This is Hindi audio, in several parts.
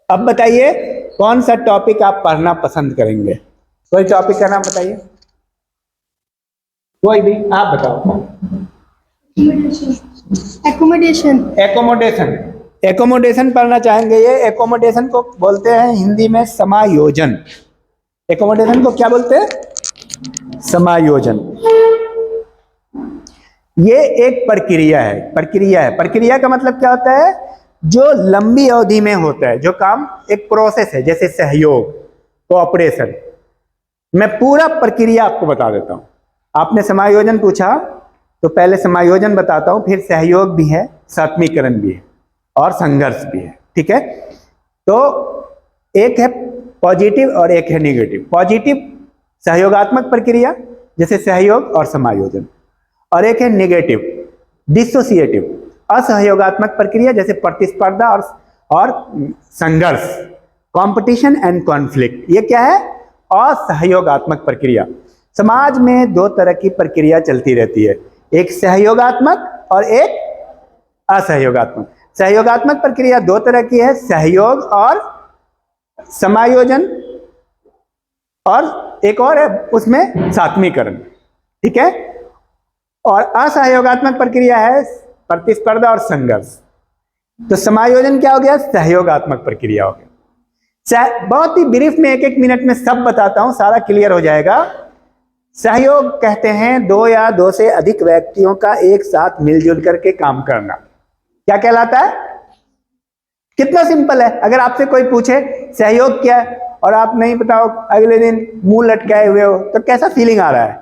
अब बताइए कौन सा टॉपिक आप पढ़ना पसंद करेंगे? कोई टॉपिक का नाम बताइए, कोई भी आप बताओ। एकोमोडेशन। एकोमोडेशन, एकोमोडेशन पढ़ना चाहेंगे। ये एकोमोडेशन को बोलते हैं हिंदी में समायोजन। एकोमोडेशन को क्या बोलते हैं? समायोजन। ये एक प्रक्रिया है। प्रक्रिया का मतलब क्या होता है? जो लंबी अवधि में होता है, जो काम एक प्रोसेस है, जैसे सहयोग, कोऑपरेशन। मैं पूरा प्रक्रिया आपको बता देता हूं। आपने समायोजन पूछा तो पहले समायोजन बताता हूं, फिर सहयोग भी है, सात्मीकरण भी है और संघर्ष भी है। ठीक है, तो एक है पॉजिटिव और एक है नेगेटिव। पॉजिटिव सहयोगात्मक प्रक्रिया जैसे सहयोग और समायोजन, और एक है नेगेटिव डिसोसिएटिव असहयोगात्मक प्रक्रिया जैसे प्रतिस्पर्धा और संघर्ष, कंपटीशन एंड कॉन्फ्लिक्ट। ये क्या है? असहयोगात्मक प्रक्रिया। समाज में दो तरह की प्रक्रिया चलती रहती है, एक सहयोगात्मक और एक असहयोगात्मक। सहयोगात्मक प्रक्रिया दो तरह की है, सहयोग और समायोजन, और एक और है उसमें सात्मीकरण। ठीक है, और असहयोगात्मक प्रक्रिया है प्रतिस्पर्धा और संघर्ष। तो समायोजन क्या हो गया? सहयोगात्मक प्रक्रिया हो गया। बहुत ही ब्रीफ में एक एक मिनट में सब बताता हूं, सारा क्लियर हो जाएगा। सहयोग कहते हैं दो या दो से अधिक व्यक्तियों का एक साथ मिलजुल करके काम करना। क्या कहलाता है? कितना सिंपल है। अगर आपसे कोई पूछे सहयोग क्या है और आप नहीं बताओ, अगले दिन मुंह लटकाए हुए हो, तो कैसा फीलिंग आ रहा है?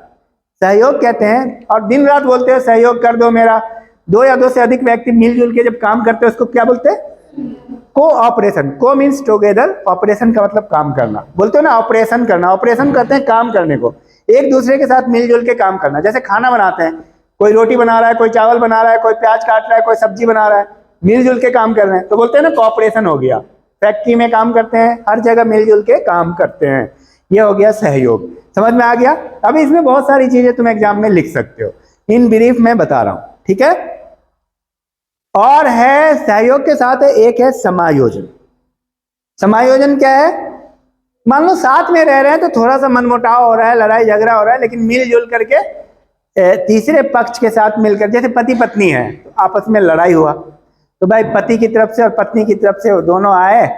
सहयोग कहते हैं, और दिन रात बोलते हो सहयोग कर दो मेरा। दो या दो से अधिक व्यक्ति मिलजुल के जब काम करते हैं उसको क्या बोलते हैं? कोऑपरेशन। को मीन्स टुगेदर, ऑपरेशन का मतलब काम करना। बोलते हो ना ऑपरेशन करना, ऑपरेशन करते हैं काम करने को, एक दूसरे के साथ मिलजुल के काम करना। जैसे खाना बनाते हैं, कोई रोटी बना रहा है, कोई चावल बना रहा है, कोई प्याज काट रहा है, कोई सब्जी बना रहा है, मिलजुल के काम कर रहे हैं, तो बोलते हैं ना कोऑपरेशन हो गया। फैक्ट्री में काम करते हैं, हर जगह मिलजुल के काम करते हैं, ये हो गया सहयोग। समझ में आ गया? अभी इसमें बहुत सारी चीजें तुम एग्जाम में लिख सकते हो, इन ब्रीफ में बता रहा हूं। ठीक है, और है सहयोग के साथ है एक है समायोजन। समायोजन क्या है? मान लो साथ में रह रहे हैं तो थोड़ा सा मनमुटाव हो रहा है, लड़ाई झगड़ा हो रहा है, लेकिन मिलजुल करके तीसरे पक्ष के साथ मिलकर, जैसे पति पत्नी है तो आपस में लड़ाई हुआ, तो भाई पति की तरफ से और पत्नी की तरफ से दोनों आए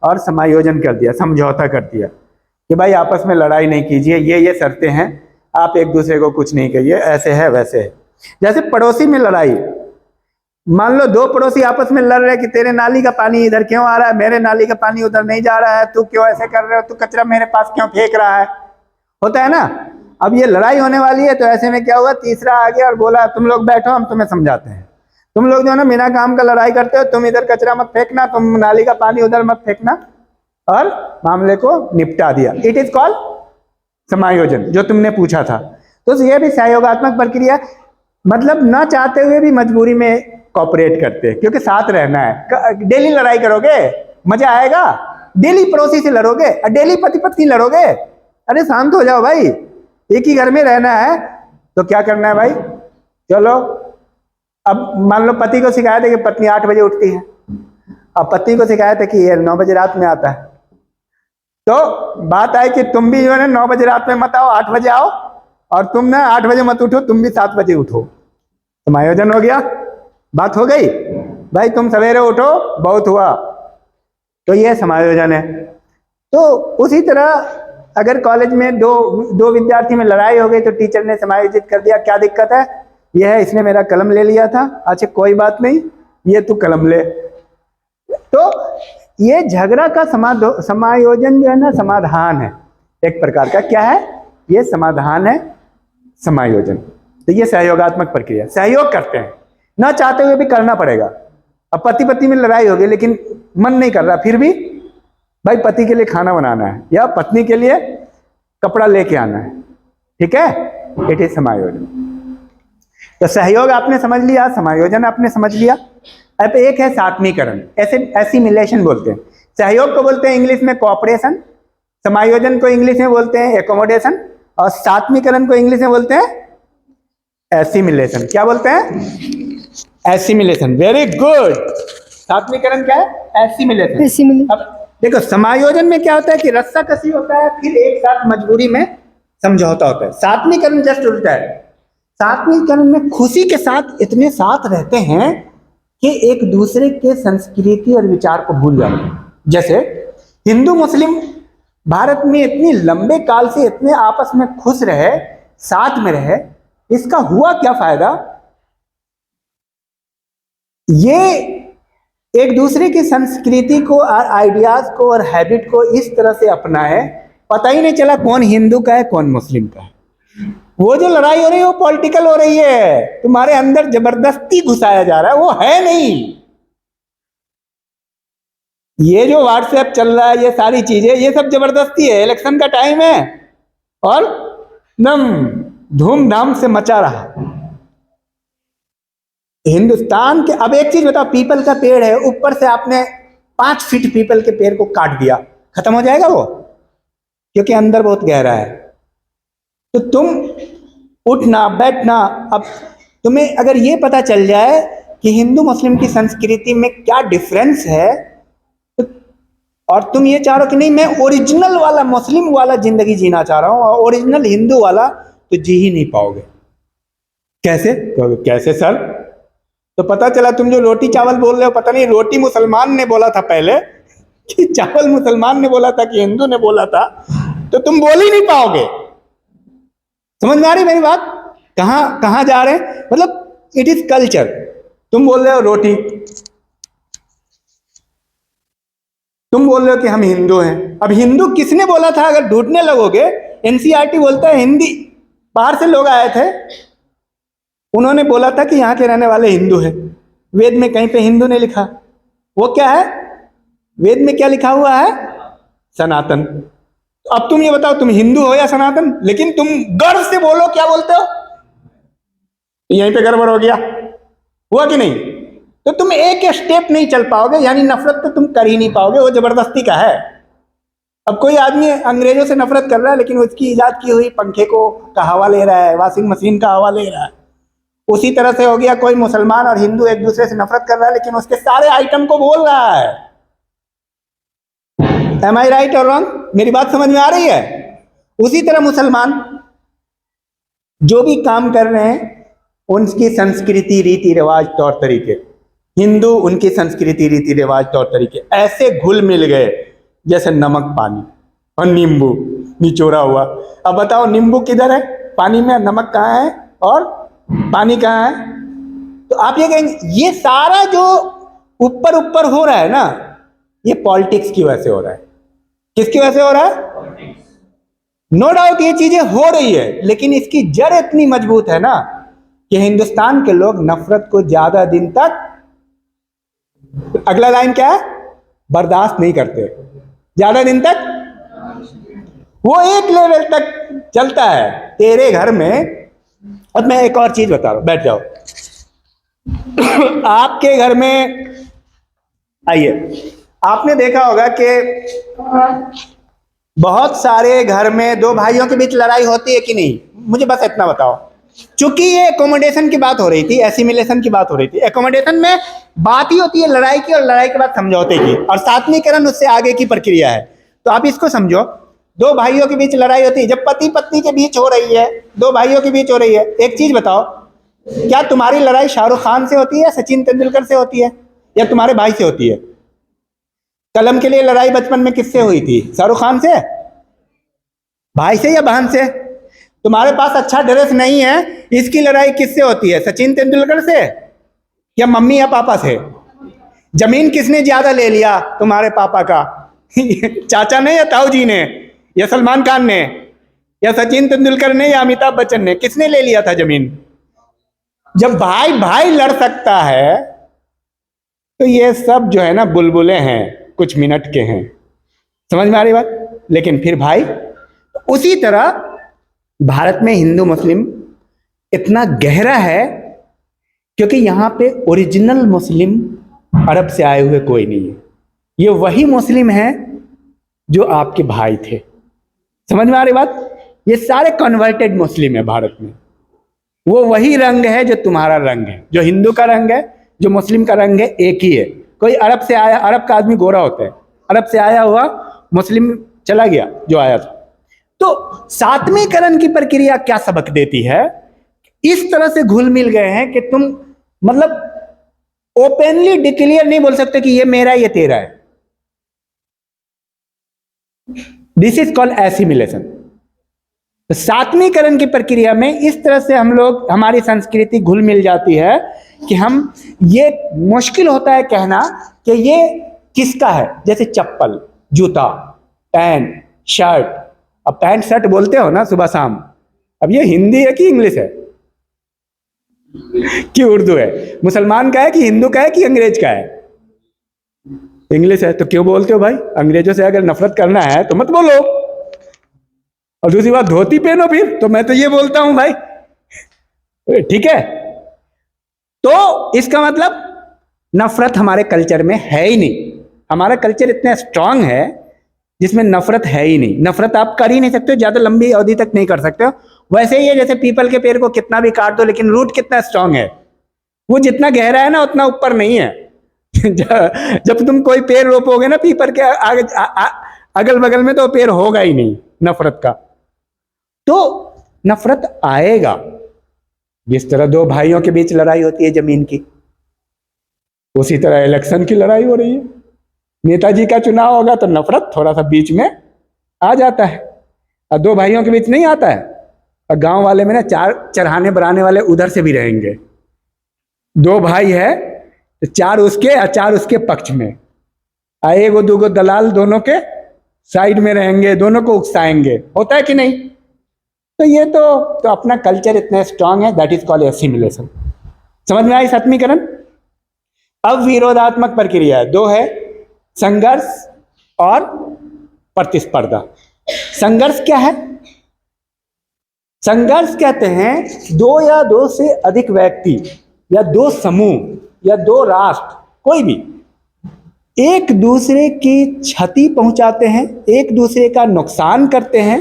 और समायोजन कर दिया, समझौता कर दिया कि भाई आपस में लड़ाई नहीं कीजिए, ये शर्तें हैं, आप एक दूसरे को कुछ नहीं कहिए, ऐसे है वैसे है। जैसे पड़ोसी में लड़ाई, मान लो दो पड़ोसी आपस में लड़ रहे कि तेरे नाली का पानी इधर क्यों आ रहा है, मेरे नाली का पानी उधर नहीं जा रहा है, तू क्यों ऐसे कर रहे हो, तू कचरा मेरे पास क्यों फेंक रहा है, होता है ना। अब ये लड़ाई होने वाली है, तो ऐसे में क्या हुआ, तीसरा आ गया और बोला तुम लोग बैठो, हम तुम्हें समझाते हैं। तुम लोग जो है ना बिना काम का लड़ाई करते हो, तुम इधर कचरा मत फेंकना, तुम नाली का पानी उधर मत फेंकना, और मामले को निपटा दिया। इट इज कॉल्ड समायोजन, जो तुमने पूछा था। तो ये भी सहयोगात्मक प्रक्रिया, मतलब ना चाहते हुए भी मजबूरी में कॉपरेट करते हैं, क्योंकि साथ रहना है। डेली लड़ाई करोगे मजा आएगा? डेली पड़ोसी से लड़ोगे, डेली पति पत्नी लड़ोगे? अरे शांत हो जाओ भाई, एक ही घर में रहना है तो क्या करना है भाई, चलो। अब मान लो पति को शिकायत है कि पत्नी 8 बजे उठती है, अब पत्नी को शिकायत है कि ये 9 बजे रात में आता है, तो बात आई कि तुम भी जो है ना 9 बजे रात में मत आओ, 8 बजे आओ, और तुम ना 8 बजे मत उठो, तुम भी 7 बजे उठो। समायोजन हो गया, बात हो गई भाई, तुम सवेरे उठो बहुत हुआ, तो ये समायोजन है। तो उसी तरह अगर कॉलेज में दो विद्यार्थी में लड़ाई हो गई तो टीचर ने समायोजित कर दिया, क्या दिक्कत है, ये है इसने मेरा कलम ले लिया था, अच्छा कोई बात नहीं, ये तू कलम ले। तो ये झगड़ा का समायोजन जो है ना, समाधान है एक प्रकार का। क्या है ये? समाधान है, समायोजन। तो ये सहयोगात्मक प्रक्रिया, सहयोग करते हैं, ना चाहते हुए भी करना पड़ेगा। अब पति पत्नी में लड़ाई हो गई, लेकिन मन नहीं कर रहा, फिर भी भाई पति के लिए खाना बनाना है या पत्नी के लिए कपड़ा लेके आना है, ठीक है, इट इज समायोजन। तो सहयोग आपने समझ लिया, समायोजन आपने समझ लिया। अब एक है सात्मीकरण, ऐसे एसिमिलेशन बोलते हैं। सहयोग को बोलते हैं इंग्लिश में कोऑपरेशन, समायोजन को इंग्लिश में बोलते हैं एकोमोडेशन, और सात्मीकरण को इंग्लिश में बोलते हैं एसिमिलेशन। क्या बोलते हैं? एसिमिलेशन। Very good. सात्मीकरण क्या है? एसिमिलेशन। अब देखो समायोजन में क्या होता है कि रस्सा कसी होता है, फिर एक साथ मजबूरी में समझौता होता है। सात्विकरण जस्ट उल्टा है। सात्विकरण में खुशी के साथ इतने साथ रहते हैं कि एक दूसरे के संस्कृति और विचार को भूल जाते हैं। जैसे हिंदू मुस्लिम भारत में इतनी लंबे काल से इतने आपस में खुश रहे, साथ में रहे, इसका हुआ क्या फायदा? ये एक दूसरे की संस्कृति को और आइडियाज को और हैबिट को इस तरह से अपनाए, पता ही नहीं चला कौन हिंदू का है कौन मुस्लिम का है। वो जो लड़ाई हो रही है वो पॉलिटिकल हो रही है, तुम्हारे अंदर जबरदस्ती घुसाया जा रहा है, वो है नहीं। ये जो व्हाट्सएप चल रहा है, ये सारी चीजें, ये सब जबरदस्ती है। इलेक्शन का टाइम है और एकदम धूमधाम से मचा रहा हिंदुस्तान के। अब एक चीज बताओ, पीपल का पेड़ है, ऊपर से आपने 5 फीट पीपल के पेड़ को काट दिया, खत्म हो जाएगा वो? क्योंकि अंदर बहुत गहरा है। तो तुम उठना बैठना, अब तुम्हें अगर ये पता चल जाए कि हिंदू मुस्लिम की संस्कृति में क्या डिफरेंस है, तो और तुम ये चाह रहे हो कि नहीं मैं ओरिजिनल वाला मुस्लिम वाला जिंदगी जीना चाह रहा हूं और ओरिजिनल हिंदू वाला, तो जी ही नहीं पाओगे। कैसे? तो कैसे सर? तो पता चला तुम जो रोटी चावल बोल रहे हो, पता नहीं रोटी मुसलमान ने बोला था पहले कि चावल मुसलमान ने बोला था कि हिंदू ने बोला था, तो तुम बोल ही नहीं पाओगे। समझ में आ रही मेरी बात? कहां जा रहे हैं? मतलब इट इज कल्चर। तुम बोल रहे हो रोटी, तुम बोल रहे हो कि हम हिंदू हैं। अब हिंदू किसने बोला था अगर ढूंढने लगोगे? एनसीईआरटी बोलता है हिंदी, बाहर से लोग आए थे, उन्होंने बोला था कि यहाँ के रहने वाले हिंदू हैं। वेद में कहीं पे हिंदू नहीं लिखा। वो क्या है? वेद में क्या लिखा हुआ है? सनातन। अब तुम ये बताओ, तुम हिंदू हो या सनातन? लेकिन तुम गर्व से बोलो, क्या बोलते हो? यहीं पे गड़बड़ हो गया, हुआ कि नहीं? तो तुम एक स्टेप नहीं चल पाओगे, यानी नफरत तो तुम कर ही नहीं पाओगे, वो जबरदस्ती का है। अब कोई आदमी अंग्रेजों से नफरत कर रहा है, लेकिन उसकी इजाद की हुई पंखे को का हवा ले रहा है, वॉशिंग मशीन का हवा ले रहा है। उसी तरह से हो गया, कोई मुसलमान और हिंदू एक दूसरे से नफरत कर रहा है, लेकिन उसके सारे आइटम को बोल रहा है। एम आई राइट और रॉन्ग? मेरी बात समझ में आ रही है? उसी तरह मुसलमान जो भी काम कर रहे हैं, उनकी संस्कृति रीति रिवाज तौर तरीके, हिंदू उनकी संस्कृति रीति रिवाज तौर तरीके ऐसे घुल मिल गए जैसे नमक पानी और नींबू निचोड़ा हुआ। अब बताओ नींबू किधर है पानी में, नमक कहाँ है और पानी कहाँ है? तो आप ये कहेंगे ये सारा जो ऊपर ऊपर हो रहा है ना, ये पॉलिटिक्स की वजह से हो रहा है। किसकी वजह से हो रहा है? नो डाउट ये चीजें हो रही है, लेकिन इसकी जड़ इतनी मजबूत है ना कि हिंदुस्तान के लोग नफरत को ज्यादा दिन तक, अगला लाइन क्या है, बर्दाश्त नहीं करते ज्यादा दिन तक। वो एक लेवल तक चलता है तेरे घर में। अब मैं एक और चीज बता रहा हूं, बैठ जाओ। आपके घर में आइए, आपने देखा होगा कि बहुत सारे घर में दो भाइयों के बीच लड़ाई होती है कि नहीं? मुझे बस इतना बताओ। चूंकि ये एकोमोडेशन की बात हो रही थी, एसिमिलेशन की बात हो रही थी। एकोमोडेशन में बात ही होती है लड़ाई की, और लड़ाई के बाद समझौते की, और सात्विकरण उससे आगे की प्रक्रिया है। तो आप इसको समझो, दो भाइयों के बीच लड़ाई होती है, जब पति पत्नी के बीच हो रही है, दो भाइयों के बीच हो रही है। एक चीज बताओ, क्या तुम्हारी लड़ाई शाहरुख खान से होती है, सचिन तेंदुलकर से होती है, या तुम्हारे भाई से होती है? कलम के लिए लड़ाई बचपन में किससे हुई थी? शाहरुख खान से? भाई से या बहन से? तुम्हारे पास अच्छा ड्रेस नहीं है, इसकी लड़ाई किससे होती है? सचिन तेंदुलकर से या मम्मी या पापा से? जमीन किसने ज्यादा ले लिया तुम्हारे पापा का? चाचा ने या ताऊ जी ने या सलमान खान ने या सचिन तेंदुलकर ने या अमिताभ बच्चन ने? किसने ले लिया था जमीन? जब भाई भाई लड़ सकता है तो ये सब जो है ना बुलबुलें हैं, कुछ मिनट के हैं। समझ में आ रही बात? लेकिन फिर भाई, उसी तरह भारत में हिंदू मुस्लिम इतना गहरा है क्योंकि यहां पे ओरिजिनल मुस्लिम अरब से आए हुए कोई नहीं है। ये वही मुस्लिम है जो आपके भाई थे। समझ में आ रही बात? ये सारे कन्वर्टेड मुस्लिम है भारत में। वो वही रंग है जो तुम्हारा रंग है, जो हिंदू का रंग है, जो मुस्लिम का रंग है, एक ही है। कोई अरब से आया, अरब का आदमी गोरा होता है, अरब से आया हुआ मुस्लिम चला गया जो आया था। तो सात्वीकरण की प्रक्रिया क्या सबक देती है? इस तरह से घुल मिल गए हैं कि तुम मतलब ओपनली डिक्लेयर नहीं बोल सकते कि ये मेरा ये तेरा है। This is called assimilation. सात्वीकरण की प्रक्रिया में इस तरह से हम लोग, हमारी संस्कृति घुल मिल जाती है कि हम, ये मुश्किल होता है कहना कि ये किसका है। जैसे चप्पल, जूता, पैंट, शर्ट। अब पैंट शर्ट बोलते हो ना सुबह शाम, अब ये हिंदी है कि इंग्लिश है कि उर्दू है? मुसलमान का है कि हिंदू का है कि अंग्रेज का है? इंग्लिश है। तो क्यों बोलते हो भाई? अंग्रेजों से अगर नफरत करना है तो मत बोलो। और दूसरी बात, धोती पहनो फिर। तो मैं तो ये बोलता हूं भाई, ठीक है। तो इसका मतलब नफरत हमारे कल्चर में है ही नहीं। हमारा कल्चर इतना स्ट्रांग है जिसमें नफरत है ही नहीं। नफरत आप कर ही नहीं सकते, ज्यादा लंबी अवधि तक नहीं कर सकते हो। वैसे ही है जैसे पीपल के पेड़ को कितना भी काट दो, लेकिन रूट कितना स्ट्रांग है, वो जितना गहरा है ना उतना ऊपर नहीं है। जब तुम कोई पेड़ रोपोगे ना पीपल के आगे अगल बगल में, तो पेड़ होगा ही नहीं नफरत का। तो नफरत आएगा। जिस तरह दो भाइयों के बीच लड़ाई होती है जमीन की, उसी तरह इलेक्शन की लड़ाई हो रही है। नेताजी का चुनाव होगा तो नफरत थोड़ा सा बीच में आ जाता है, और दो भाइयों के बीच नहीं आता है। और गांव वाले में ना चार चढ़ाने बढ़ाने वाले उधर से भी रहेंगे। दो भाई है तो चार उसके और चार उसके पक्ष में, आए वो दो दलाल दोनों के साइड में रहेंगे, दोनों को उकसाएंगे। होता है कि नहीं? तो ये तो अपना कल्चर इतना स्ट्रांग है, दैट इज कॉल्ड एसिमिलेशन। समझ में आई सात्वीकरण? अब विरोधात्मक प्रक्रिया है, दो है, संघर्ष और प्रतिस्पर्धा। संघर्ष क्या है? संघर्ष कहते हैं दो या दो से अधिक व्यक्ति या दो समूह या दो राष्ट्र, कोई भी एक दूसरे की क्षति पहुंचाते हैं, एक दूसरे का नुकसान करते हैं,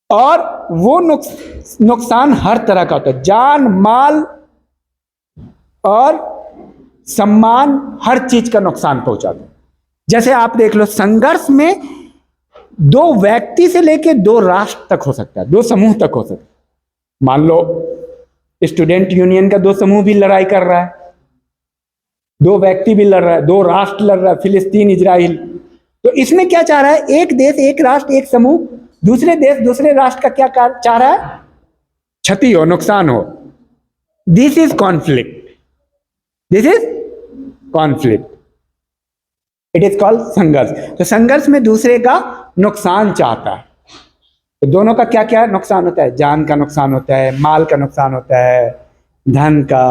और वो नुकसान हर तरह का होता है, जान माल और सम्मान, हर चीज का नुकसान पहुंचाते हैं। जैसे आप देख लो, संघर्ष में दो व्यक्ति से लेकर दो राष्ट्र तक हो सकता है, दो समूह तक हो सकता है। मान लो स्टूडेंट यूनियन का दो समूह भी लड़ाई कर रहा है, दो व्यक्ति भी लड़ रहा है, दो राष्ट्र लड़ रहा है, फिलिस्तीन इजराइल। तो इसमें क्या चाह रहा है? एक देश, एक राष्ट्र, एक समूह दूसरे देश, दूसरे राष्ट्र का क्या चाह रहा है? क्षति हो, नुकसान हो। This is conflict, this is conflict, it is called संघर्ष। तो संघर्ष में दूसरे का नुकसान चाहता है। तो दोनों का क्या क्या नुकसान होता है? जान का नुकसान होता है, माल का नुकसान होता है, धन का,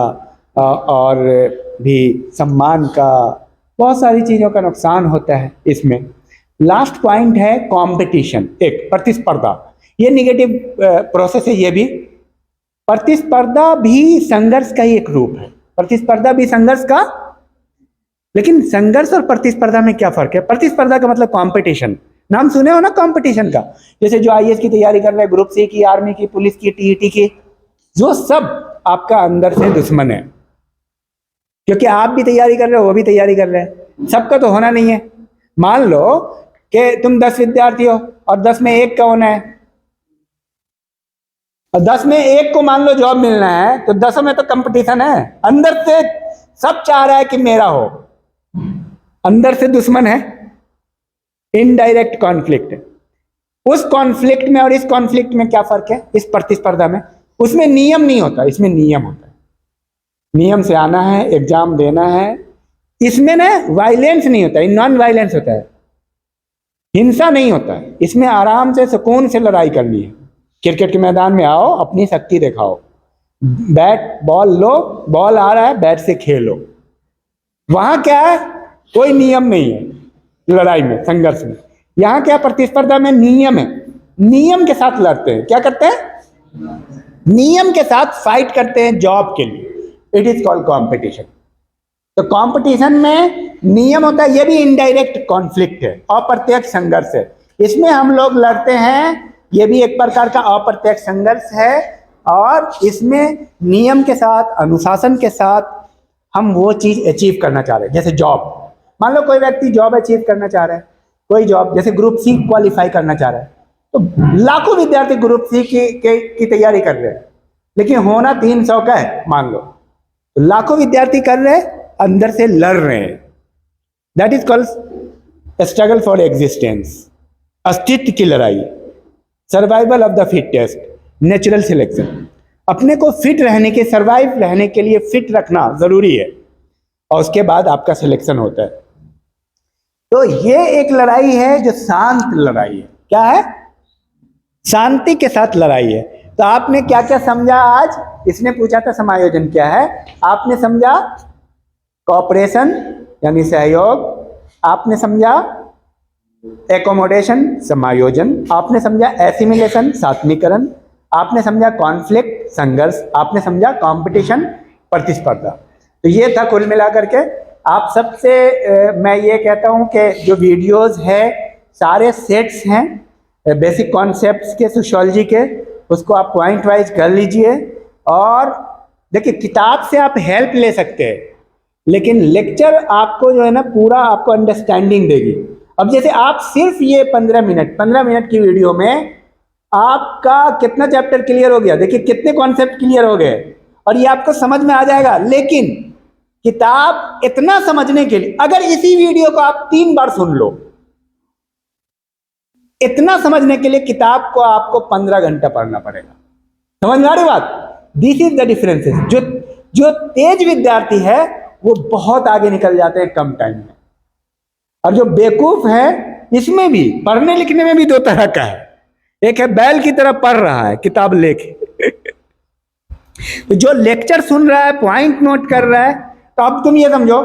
और भी सम्मान का, बहुत सारी चीजों का नुकसान होता है इसमें। लास्ट पॉइंट है कंपटीशन, एक प्रतिस्पर्धा। ये निगेटिव प्रोसेस है। ये भी प्रतिस्पर्धा भी संघर्ष का ही एक रूप है। प्रतिस्पर्धा भी संघर्ष का, लेकिन संघर्ष और प्रतिस्पर्धा में क्या फर्क है? प्रतिस्पर्धा का मतलब कंपटीशन, नाम सुने हो ना कंपटीशन का। जैसे जो आईएएस की तैयारी कर रहे हैं, ग्रुप सी की, आर्मी की, पुलिस की, टीईटी की, जो सब आपका अंदर से दुश्मन है, क्योंकि आप भी तैयारी कर रहे हो, वो भी तैयारी कर रहे हैं। सबका तो होना नहीं है। मान लो कि तुम 10 विद्यार्थी हो और 10 में एक का होना है, और 10 में एक को मान लो जॉब मिलना है, तो 10 में तो कंपटीशन है। अंदर से सब चाह रहा है कि मेरा हो, अंदर से दुश्मन है। Indirect conflict. उस कॉन्फ्लिक्ट में और इस कॉन्फ्लिक्ट में क्या फर्क है? इस प्रतिस्पर्धा में, उसमें नियम नहीं होता, इसमें नियम होता है। नियम से आना है, एग्जाम देना है। इसमें ना वायलेंस नहीं होता, नॉन वायलेंस होता है, हिंसा नहीं होता है। इसमें आराम से सुकून से लड़ाई करनी है। क्रिकेट के मैदान में आओ, अपनी शक्ति दिखाओ, बैट बॉल लो, बॉल आ रहा है, बैट से खेलो। वहां क्या है? कोई नियम नहीं है लड़ाई में, संघर्ष में। यहां क्या? प्रतिस्पर्धा में नियम है, नियम के साथ लड़ते हैं। क्या करते हैं? नियम के साथ फाइट करते हैं जॉब के लिए। It is called competition. तो कंपटीशन में नियम होता है, ये भी इनडायरेक्ट कॉन्फ्लिक्ट है, अप्रत्यक्ष संघर्ष है। इसमें हम लोग लड़ते हैं, ये भी एक प्रकार का अप्रत्यक्ष संघर्ष है, और इसमें नियम के साथ, अनुशासन के साथ हम वो चीज अचीव करना चाह रहे हैं। जैसे जॉब, मान लो कोई व्यक्ति जॉब अचीव करना चाह रहा है, कोई जॉब जैसे ग्रुप सी क्वालिफाई करना चाह रहा है, तो लाखों विद्यार्थी ग्रुप सी की तैयारी कर रहे हैं, लेकिन होना 300 का है मान लो, तो लाखों विद्यार्थी कर रहे हैं, अंदर से लड़ रहे हैं। That is called struggle for existence, अस्तित्व की लड़ाई, survival of the fittest, natural selection. अपने को फिट रहने के, सर्वाइव रहने के लिए फिट रखना जरूरी है, और उसके बाद आपका सिलेक्शन होता है। तो ये एक लड़ाई है जो शांत लड़ाई है। क्या है? शांति के साथ लड़ाई है। तो आपने क्या क्या समझा आज? इसने पूछा था समायोजन क्या है, आपने समझा कोऑपरेशन यानी सहयोग, आपने समझा एकोमोडेशन समायोजन, आपने समझा एसिमिलेशन सात्मीकरण, आपने समझा कॉन्फ्लिक्ट संघर्ष, आपने समझा कंपटीशन प्रतिस्पर्धा। तो ये था कुल मिलाकर के। आप सबसे मैं ये कहता हूँ कि जो वीडियोस है सारे सेट्स हैं बेसिक कॉन्सेप्ट्स के, सोशियोलॉजी के, उसको आप पॉइंट वाइज कर लीजिए। और देखिए किताब से आप हेल्प ले सकते हैं, लेकिन लेक्चर आपको जो है ना पूरा आपको अंडरस्टैंडिंग देगी। अब जैसे आप सिर्फ ये 15 मिनट की वीडियो में आपका कितना चैप्टर क्लियर हो गया, देखिए कितने कॉन्सेप्ट क्लियर हो गए, और ये आपको समझ में आ जाएगा। लेकिन किताब इतना समझने के लिए अगर इसी वीडियो को आप 3 बार सुन लो, इतना समझने के लिए किताब को आपको 15 घंटा पढ़ना पड़ेगा। समझ में आ रही बात? This is the differences. जो तेज विद्यार्थी है वो बहुत आगे निकल जाते हैं कम टाइम में, और जो बेवकूफ है इसमें भी पढ़ने लिखने में भी 2 तरह का है। एक है बैल की तरह पढ़ रहा है किताब लेके तो जो लेक्चर सुन रहा है, पॉइंट नोट कर रहा है, तो अब तुम ये समझो,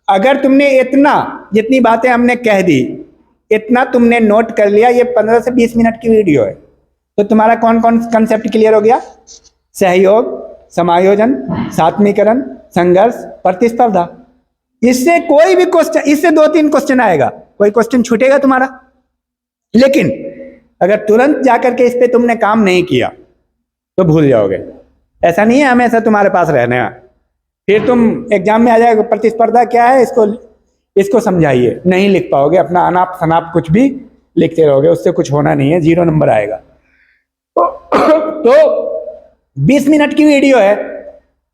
अगर तुमने इतना जितनी बातें हमने कह दी इतना तुमने नोट कर लिया, ये 15 से 20 मिनट की वीडियो है, तो तुम्हारा कौन कौन कंसेप्ट क्लियर हो गया? सहयोग, समायोजन, सात्मीकरण, संघर्ष, प्रतिस्पर्धा। इससे कोई भी क्वेश्चन, इससे 2-3 क्वेश्चन आएगा, कोई क्वेश्चन छूटेगा तुम्हारा। लेकिन अगर तुरंत जाकर के इस पे तुमने काम नहीं किया तो भूल जाओगे। ऐसा नहीं है हमेशा तुम्हारे पास रहने का, फिर तुम एग्जाम में आ जाएगा प्रतिस्पर्धा क्या है इसको समझाइए, नहीं लिख पाओगे, अपना अनाप शनाप कुछ भी लिखते रहोगे, उससे कुछ होना नहीं है, 0 नंबर आएगा। तो 20 मिनट की वीडियो है,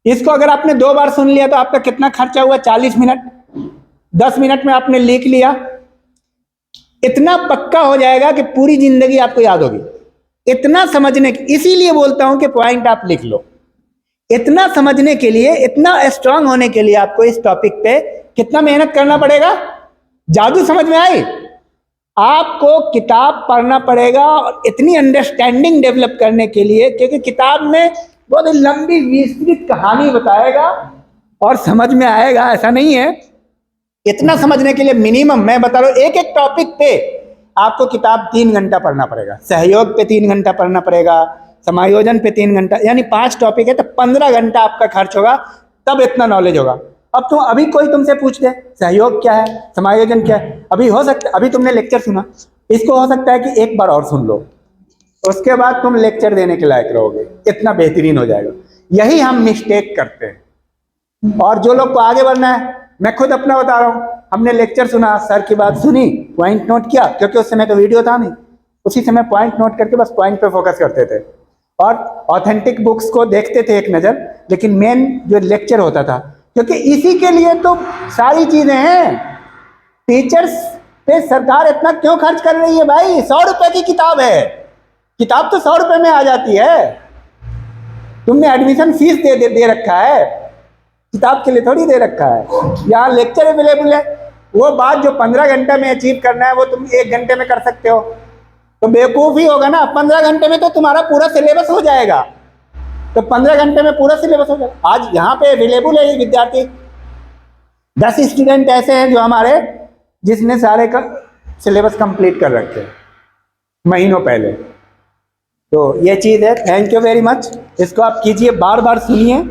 इसको अगर आपने 2 बार सुन लिया तो आपका कितना खर्चा हुआ? 40 मिनट। 10 मिनट में आपने लिख लिया, इतना पक्का हो जाएगा कि पूरी जिंदगी आपको याद होगी। इतना समझने, इसीलिए बोलता हूं कि पॉइंट आप लिख लो। इतना समझने के लिए, इतना स्ट्रांग होने के लिए आपको इस टॉपिक पे कितना मेहनत करना पड़ेगा? जादू समझ में आई? आपको किताब पढ़ना पड़ेगा और इतनी अंडरस्टैंडिंग डेवलप करने के लिए, क्योंकि किताब में बहुत लंबी विस्तृत कहानी बताएगा और समझ में आएगा, ऐसा नहीं है। इतना समझने के लिए मिनिमम मैं बता रहा हूं, एक एक टॉपिक पे आपको किताब 3 घंटा पढ़ना पड़ेगा। सहयोग पे 3 घंटा पढ़ना पड़ेगा, समायोजन पे 3 घंटा, यानी 5 टॉपिक है तो 15 घंटा आपका खर्च होगा, तब इतना नॉलेज होगा। अब तो अभी कोई तुमसे पूछ दे सहयोग क्या है, समायोजन क्या है, अभी हो सकता है, अभी तुमने लेक्चर सुना, इसको हो सकता है कि एक बार और सुन लो, उसके बाद तुम लेक्चर देने के लायक रहोगे, इतना बेहतरीन हो जाएगा। यही हम मिस्टेक करते हैं। और जो लोग को आगे बढ़ना है, मैं खुद अपना बता रहा हूँ, हमने लेक्चर सुना, सर की बात सुनी, पॉइंट नोट किया, क्योंकि उस समय तो वीडियो था नहीं, उसी समय पॉइंट नोट करके बस पॉइंट पे फोकस करते थे और ऑथेंटिक बुक्स को देखते थे एक नज़र, लेकिन मेन जो लेक्चर होता था, क्योंकि इसी के लिए तो सारी चीजें हैं। टीचर्स पे सरकार इतना क्यों खर्च कर रही है भाई? 100 रुपए की किताब है, किताब तो 100 रुपए में आ जाती है। तुमने एडमिशन फीस दे रखा है, किताब के लिए थोड़ी दे रखा है। यहाँ लेक्चर अवेलेबल है, वो बात जो 15 घंटे में अचीव करना है वो तुम 1 घंटे में कर सकते हो, तो बेवकूफ़ी होगा ना। 15 घंटे में तो तुम्हारा पूरा सिलेबस हो जाएगा, तो 15 घंटे में पूरा सिलेबस हो जाएगा। आज यहाँ पे अवेलेबल है ये विद्यार्थी, 10 स्टूडेंट ऐसे हैं जो हमारे, जिसने सारे का सिलेबस कंप्लीट कर रखे हैं महीनों पहले। तो ये चीज़ है। Thank you very much. इसको आप कीजिए, बार बार सुनिए।